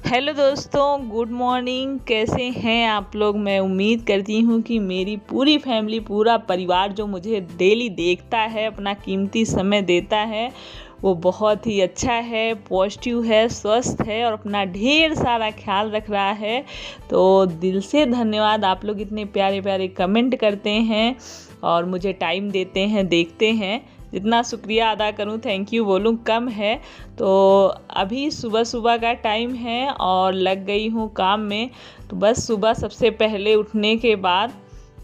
Hello दोस्तों, good morning. कैसे हैं आप लोग। मैं उम्मीद करती हूँ कि मेरी पूरी फैमिली, पूरा परिवार जो मुझे डेली देखता है, अपना कीमती समय देता है, वो बहुत ही अच्छा है, पॉजिटिव है, स्वस्थ है और अपना ढेर सारा ख्याल रख रहा है। तो दिल से धन्यवाद। आप लोग इतने प्यारे प्यारे कमेंट करते हैं और मुझे टाइम देते हैं, देखते हैं। जितना शुक्रिया अदा करूं, थैंक यू बोलूं कम है। तो अभी सुबह सुबह का टाइम है और लग गई हूं काम में। तो बस सुबह सबसे पहले उठने के बाद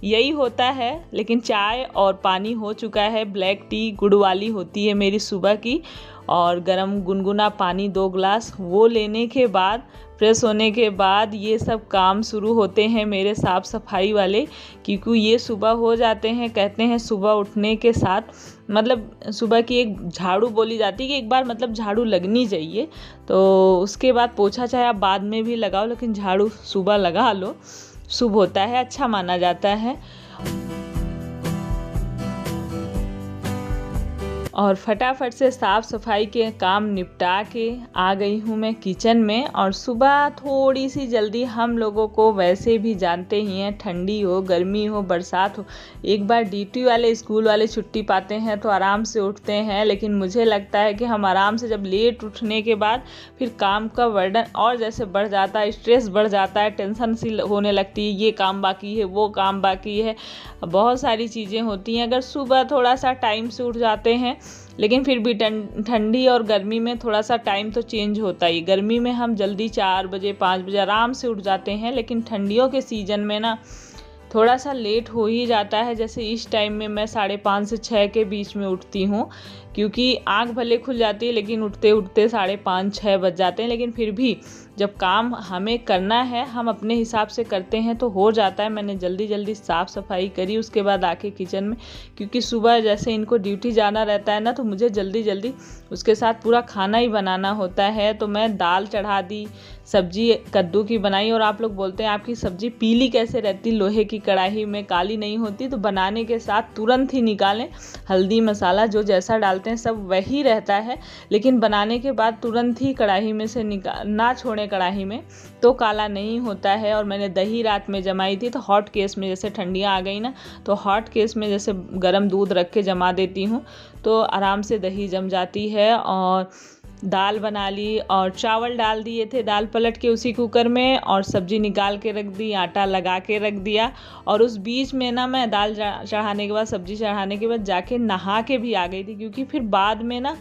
यही होता है, लेकिन चाय और पानी हो चुका है। ब्लैक टी गुड़ वाली होती है मेरी सुबह की, और गरम गुनगुना पानी 2 गिलास, वो लेने के बाद फ्रेश होने के बाद ये सब काम शुरू होते हैं मेरे साफ़ सफाई वाले, क्योंकि ये सुबह हो जाते हैं। कहते हैं सुबह उठने के साथ, मतलब सुबह की एक झाड़ू बोली जाती है कि एक बार मतलब झाड़ू लगनी चाहिए। तो उसके बाद पोछा चाहे आप बाद में भी लगाओ, लेकिन झाड़ू सुबह लगा लो, शुभ होता है, अच्छा माना जाता है। और फटाफट से साफ़ सफाई के काम निपटा के आ गई हूँ मैं किचन में। और सुबह थोड़ी सी जल्दी, हम लोगों को वैसे भी जानते ही हैं, ठंडी हो, गर्मी हो, बरसात हो, एक बार ड्यूटी वाले, स्कूल वाले छुट्टी पाते हैं तो आराम से उठते हैं। लेकिन मुझे लगता है कि हम आराम से जब लेट उठने के बाद फिर काम का बर्डन और जैसे बढ़ जाता है, स्ट्रेस बढ़ जाता है, टेंशन सी होने लगती है, ये काम बाकी है, वो काम बाकी है, बहुत सारी चीज़ें होती हैं। अगर सुबह थोड़ा सा टाइम से उठ जाते हैं, लेकिन फिर भी ठंडी और गर्मी में थोड़ा सा टाइम तो चेंज होता ही। गर्मी में हम जल्दी 4 बजे 5 बजे आराम से उठ जाते हैं, लेकिन ठंडियों के सीज़न में ना थोड़ा सा लेट हो ही जाता है। जैसे इस टाइम में मैं 5:30 से 6 के बीच में उठती हूँ, क्योंकि आँख भले खुल जाती है लेकिन उठते उठते 5:30-6 बज जाते हैं। लेकिन फिर भी जब काम हमें करना है, हम अपने हिसाब से करते हैं तो हो जाता है। मैंने जल्दी जल्दी साफ़ सफाई करी, उसके बाद आके किचन में, क्योंकि सुबह जैसे इनको ड्यूटी जाना रहता है ना, तो मुझे जल्दी जल्दी उसके साथ पूरा खाना ही बनाना होता है। तो मैं दाल चढ़ा दी, सब्जी कद्दू की बनाई। और आप लोग बोलते हैं आपकी सब्जी पीली कैसे रहती, लोहे की कढ़ाई में काली नहीं होती? तो बनाने के साथ तुरंत ही निकालें, हल्दी मसाला जो जैसा डालते हैं सब वही रहता है, लेकिन बनाने के बाद तुरंत ही कढ़ाई में से ना छोड़ें कढ़ाई में, तो काला नहीं होता है। और मैंने दही रात में जमाई थी, तो हॉट केस में, जैसे ठंडियाँ आ गई ना, तो हॉट केस में जैसे गर्म दूध रख के जमा देती हूँ, तो आराम से दही जम जाती है। और दाल बना ली और चावल डाल दिए थे दाल पलट के उसी कुकर में, और सब्जी निकाल के रख दी, आटा लगा के रख दिया। और उस बीच में ना मैं दाल चढ़ाने के बाद, सब्जी चढ़ाने के बाद जाके नहा के भी आ गई थी, क्योंकि फिर बाद में ना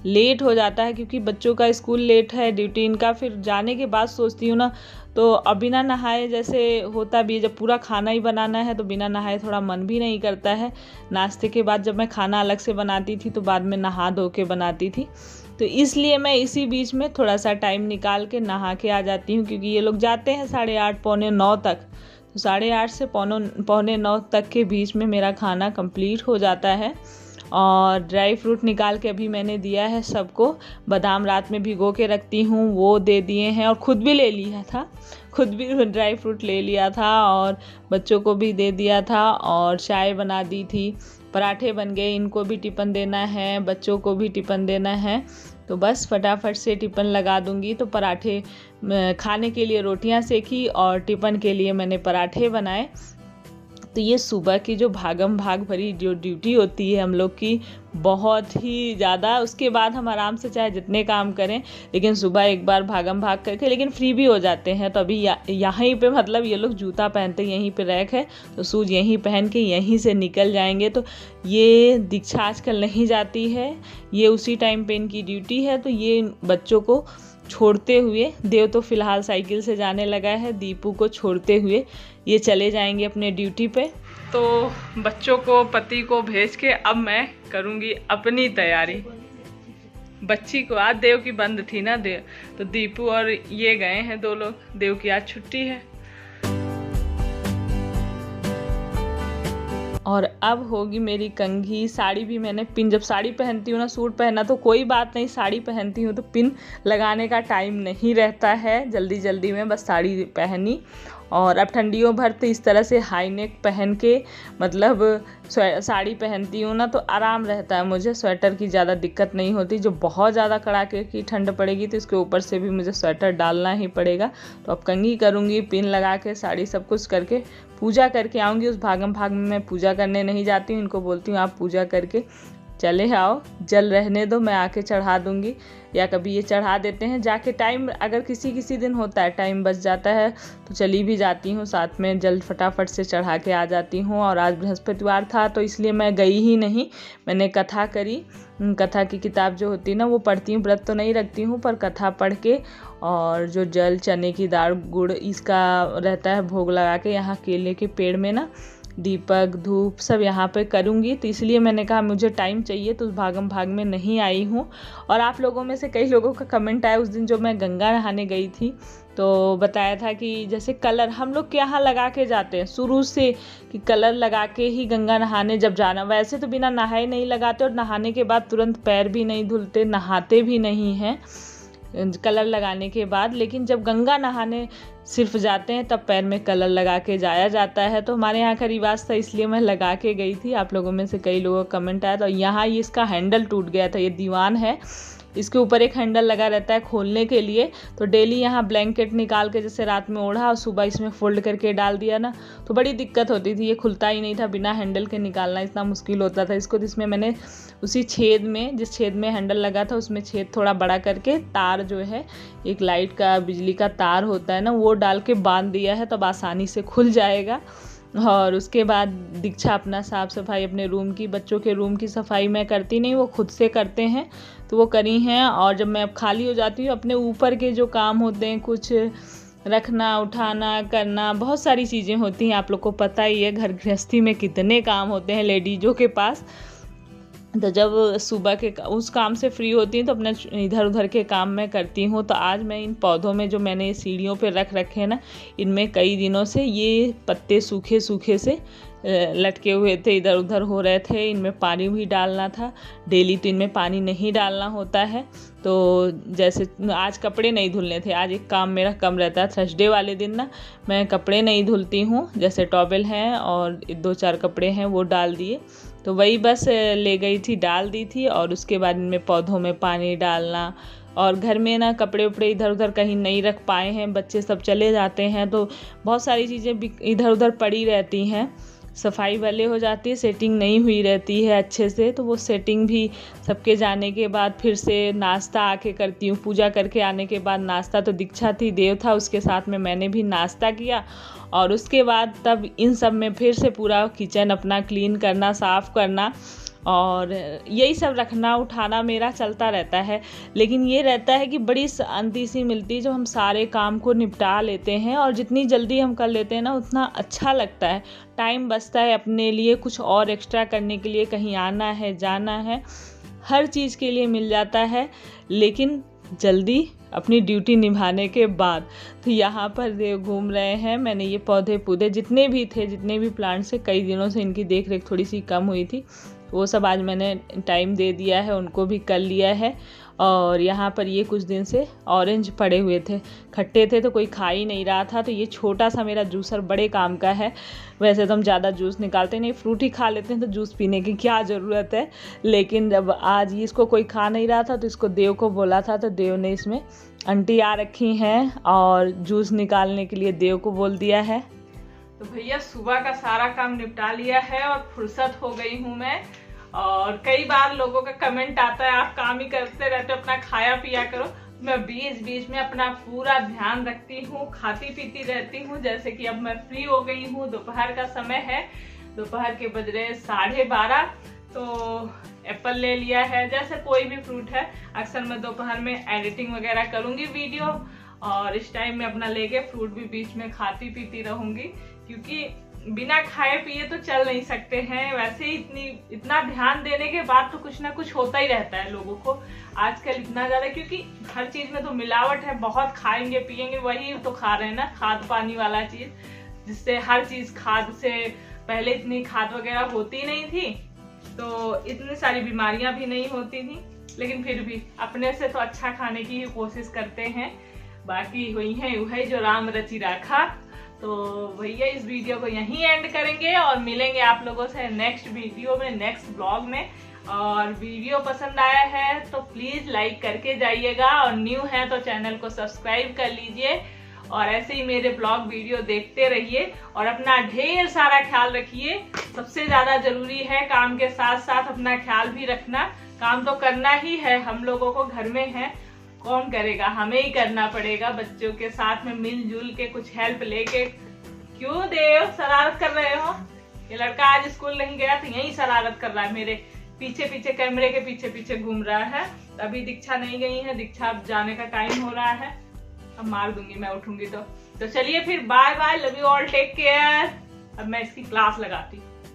लेट हो जाता है, क्योंकि बच्चों का स्कूल लेट है, ड्यूटी इनका। फिर जाने के बाद सोचती हूँ ना, तो अब बिना नहाए जैसे होता भी है, जब पूरा खाना ही बनाना है तो बिना नहाए थोड़ा मन भी नहीं करता है। नाश्ते के बाद जब मैं खाना अलग से बनाती थी तो बाद में नहा धो के बनाती थी, तो इसलिए मैं इसी बीच में थोड़ा सा टाइम निकाल के नहा के आ जाती हूँ, क्योंकि ये लोग जाते हैं 8:30 पौने 9 तक। तो 8:30 से पौने 9 तक के बीच में मेरा खाना कंप्लीट हो जाता है। और ड्राई फ्रूट निकाल के अभी मैंने दिया है सबको। बादाम रात में भिगो के रखती हूँ, वो दे दिए हैं, और ख़ुद भी ले लिया था, खुद भी ड्राई फ्रूट ले लिया था और बच्चों को भी दे दिया था। और चाय बना दी थी, पराठे बन गए, इनको भी टिफ़िन देना है, बच्चों को भी टिफ़िन देना है। तो बस फटाफट से टिफ़िन लगा दूंगी। तो पराठे खाने के लिए रोटियां सेकी और टिफ़िन के लिए मैंने पराठे बनाए। तो ये सुबह की जो भागम भाग भरी जो ड्यूटी होती है हम लोग की, बहुत ही ज़्यादा। उसके बाद हम आराम से चाहे जितने काम करें, लेकिन सुबह एक बार भागम भाग करके लेकिन फ्री भी हो जाते हैं। तो अभी यहीं पे, मतलब ये लोग जूता पहनते, यहीं पे रैक है, तो शूज़ यहीं पहन के यहीं से निकल जाएंगे। तो ये दीक्षा आजकल नहीं जाती है, ये उसी टाइम पे इनकी ड्यूटी है। तो ये बच्चों को छोड़ते हुए, देव तो फ़िलहाल साइकिल से जाने लगा है, दीपू को छोड़ते हुए ये चले जाएंगे अपने ड्यूटी पे। तो बच्चों को, पति को भेज के अब मैं करूँगी अपनी तैयारी। बच्ची को आज देव की बंद थी ना, देव तो दीपू और ये गए हैं 2 लोग, देव की आज छुट्टी है। और अब होगी मेरी कंघी। साड़ी भी मैंने पिन, जब साड़ी पहनती हूँ ना, सूट पहना तो कोई बात नहीं, साड़ी पहनती हूँ तो पिन लगाने का टाइम नहीं रहता है, जल्दी जल्दी में बस साड़ी पहनी और अब ठंडियों भर तो इस तरह से हाई नेक पहन के मतलब साड़ी पहनती हूँ ना, तो आराम रहता है मुझे, स्वेटर की ज़्यादा दिक्कत नहीं होती। जो बहुत ज़्यादा कड़ाके की ठंड पड़ेगी तो इसके ऊपर से भी मुझे स्वेटर डालना ही पड़ेगा। तो अब कंघी करूँगी, पिन लगा के साड़ी सब कुछ करके पूजा करके आऊँगी। उस भागम भाग में मैं पूजा करने नहीं जाती हूँ, इनको बोलती हूँ आप पूजा करके चले आओ, जल रहने दो, मैं आके चढ़ा दूँगी, या कभी ये चढ़ा देते हैं जाके। टाइम अगर किसी दिन होता है, टाइम बच जाता है तो चली भी जाती हूँ साथ में, जल फटाफट से चढ़ा के आ जाती हूँ। और आज बृहस्पतिवार था तो इसलिए मैं गई ही नहीं, मैंने कथा करी। कथा की किताब जो होती है ना वो पढ़ती हूँ, व्रत तो नहीं रखती हूँ पर कथा पढ़ के, और जो जल, चने की दाल, गुड़ इसका रहता है भोग लगा के, यहाँ केले के पेड़ में ना दीपक धूप सब यहाँ पे करूँगी। तो इसलिए मैंने कहा मुझे टाइम चाहिए, तो उस भागम भाग में नहीं आई हूँ। और आप लोगों में से कई लोगों का कमेंट आया उस दिन जो मैं गंगा नहाने गई थी, तो बताया था कि जैसे कलर हम लोग के यहाँ लगा के जाते हैं शुरू से, कि कलर लगा के ही गंगा नहाने जब जाना। वैसे तो बिना नहाए नहीं लगाते, और नहाने के बाद तुरंत पैर भी नहीं धुलते, नहाते भी नहीं हैं कलर लगाने के बाद। लेकिन जब गंगा नहाने सिर्फ जाते हैं तब पैर में कलर लगा के जाया जाता है। तो हमारे यहाँ का रिवाज था, इसलिए मैं लगा के गई थी। आप लोगों में से कई लोगों का कमेंट आया। तो यहाँ ये इसका हैंडल टूट गया था, ये दीवान है, इसके ऊपर एक हैंडल लगा रहता है खोलने के लिए। तो डेली यहाँ ब्लैंकेट निकाल के जैसे रात में ओढ़ा और सुबह इसमें फोल्ड करके डाल दिया ना, तो बड़ी दिक्कत होती थी, ये खुलता ही नहीं था, बिना हैंडल के निकालना इतना मुश्किल होता था इसको। जिसमें मैंने उसी छेद में, जिस छेद में हैंडल लगा था उसमें छेद थोड़ा बड़ा करके तार जो है, एक लाइट का बिजली का तार होता है ना, वो डाल के बांध दिया है, तब आसानी से खुल जाएगा। और उसके बाद दीक्षा अपना साफ़ सफाई अपने रूम की, बच्चों के रूम की सफाई मैं करती नहीं, वो खुद से करते हैं, तो वो करी हैं। और जब मैं अब खाली हो जाती हूँ, अपने ऊपर के जो काम होते हैं, कुछ रखना उठाना करना, बहुत सारी चीज़ें होती हैं, आप लोग को पता ही है घर गृहस्थी में कितने काम होते हैं लेडीज़ों के पास। तो जब सुबह के उस काम से फ्री होती हूँ तो अपने इधर उधर के काम मैं करती हूँ। तो आज मैं इन पौधों में जो मैंने सीढ़ियों पे रख रखे हैं ना, इनमें कई दिनों से ये पत्ते सूखे सूखे से लटके हुए थे, इधर उधर हो रहे थे, इनमें पानी भी डालना था। डेली तो इनमें पानी नहीं डालना होता है। तो जैसे आज कपड़े नहीं धुलने थे, आज एक काम मेरा कम रहता है, थर्सडे वाले दिन ना मैं कपड़े नहीं धुलती हूँ, जैसे टॉवेल हैं और 2-4 कपड़े हैं वो डाल दिए, तो वही बस ले गई थी, डाल दी थी। और उसके बाद इनमें पौधों में पानी डालना, और घर में ना कपड़े उपड़े इधर उधर कहीं नहीं रख पाए हैं, बच्चे सब चले जाते हैं, तो बहुत सारी चीज़ें इधर उधर पड़ी रहती हैं, सफाई वाले हो जाती है, सेटिंग नहीं हुई रहती है अच्छे से। तो वो सेटिंग भी सबके जाने के बाद फिर से नाश्ता आके करती हूँ, पूजा करके आने के बाद नाश्ता, तो दीक्षा थी, देव था, उसके साथ में मैंने भी नाश्ता किया। और उसके बाद तब इन सब में फिर से पूरा किचन अपना क्लीन करना, साफ़ करना, और यही सब रखना उठाना मेरा चलता रहता है। लेकिन ये रहता है कि बड़ी शांति सी मिलती है जब हम सारे काम को निपटा लेते हैं, और जितनी जल्दी हम कर लेते हैं ना उतना अच्छा लगता है, टाइम बचता है अपने लिए कुछ और एक्स्ट्रा करने के लिए, कहीं आना है जाना है, हर चीज़ के लिए मिल जाता है। लेकिन जल्दी अपनी ड्यूटी निभाने के बाद। तो यहाँ पर देव घूम रहे हैं। मैंने ये पौधे जितने भी थे, जितने भी प्लांट्स से, कई दिनों से इनकी देख रेख थोड़ी सी कम हुई थी, वो सब आज मैंने टाइम दे दिया है, उनको भी कर लिया है। और यहाँ पर ये कुछ दिन से ऑरेंज पड़े हुए थे, खट्टे थे तो कोई खा ही नहीं रहा था, तो ये छोटा सा मेरा जूसर बड़े काम का है। वैसे तो हम ज़्यादा जूस निकालते नहीं, फ्रूट ही खा लेते हैं, तो जूस पीने की क्या ज़रूरत है। लेकिन जब आज इसको कोई खा नहीं रहा था तो इसको देव को बोला था, तो देव ने इसमें आंटी आ रखी हैं और जूस निकालने के लिए देव को बोल दिया है। तो भैया सुबह का सारा काम निपटा लिया है और फुर्सत हो गई हूँ मैं। और कई बार लोगों का कमेंट आता है आप काम ही करते रहते हो, अपना खाया पिया करो। मैं बीच बीच में अपना पूरा ध्यान रखती हूँ, खाती पीती रहती हूँ। जैसे कि अब मैं फ्री हो गई हूँ, दोपहर का समय है, दोपहर के बज रहे 12:30, तो एप्पल ले लिया है। जैसे कोई भी फ्रूट है, अक्सर मैं दोपहर में एडिटिंग वगैरह करूँगी वीडियो, और इस टाइम में अपना लेके फ्रूट भी बीच में खाती पीती रहूँगी, क्योंकि बिना खाए पिए तो चल नहीं सकते हैं। वैसे ही इतना ध्यान देने के बाद तो कुछ ना कुछ होता ही रहता है लोगों को आजकल इतना ज़्यादा, क्योंकि हर चीज़ में तो मिलावट है। बहुत खाएंगे पिएंगे, वही तो खा रहे हैं ना, खाद पानी वाला चीज़, जिससे हर चीज़ खाद से, पहले इतनी खाद वगैरह होती नहीं थी तो इतनी सारी बीमारियां भी नहीं होती थी। लेकिन फिर भी अपने से तो अच्छा खाने की ही कोशिश करते हैं। बाकी हुई है वही जो राम रचि राखा, तो भैया इस वीडियो को यहीं एंड करेंगे और मिलेंगे आप लोगों से नेक्स्ट वीडियो में, नेक्स्ट ब्लॉग में। और वीडियो पसंद आया है तो प्लीज लाइक करके जाइएगा, और न्यू है तो चैनल को सब्सक्राइब कर लीजिए, और ऐसे ही मेरे ब्लॉग वीडियो देखते रहिए और अपना ढेर सारा ख्याल रखिए। सबसे ज्यादा जरूरी है काम के साथ साथ अपना ख्याल भी रखना। काम तो करना ही है, हम लोगों को घर में है, कौन करेगा, हमें ही करना पड़ेगा। बच्चों के साथ में मिलजुल के कुछ हेल्प लेके। क्यों देव शरारत कर रहे हो? ये लड़का आज स्कूल नहीं गया तो यही शरारत कर रहा है, मेरे पीछे पीछे, कैमरे के पीछे पीछे घूम रहा है। अभी दीक्षा नहीं गई है, दीक्षा अब जाने का टाइम हो रहा है, अब मार दूंगी मैं उठूंगी तो चलिए फिर bye bye, love you all, take care. अब मैं इसकी क्लास लगाती हूँ।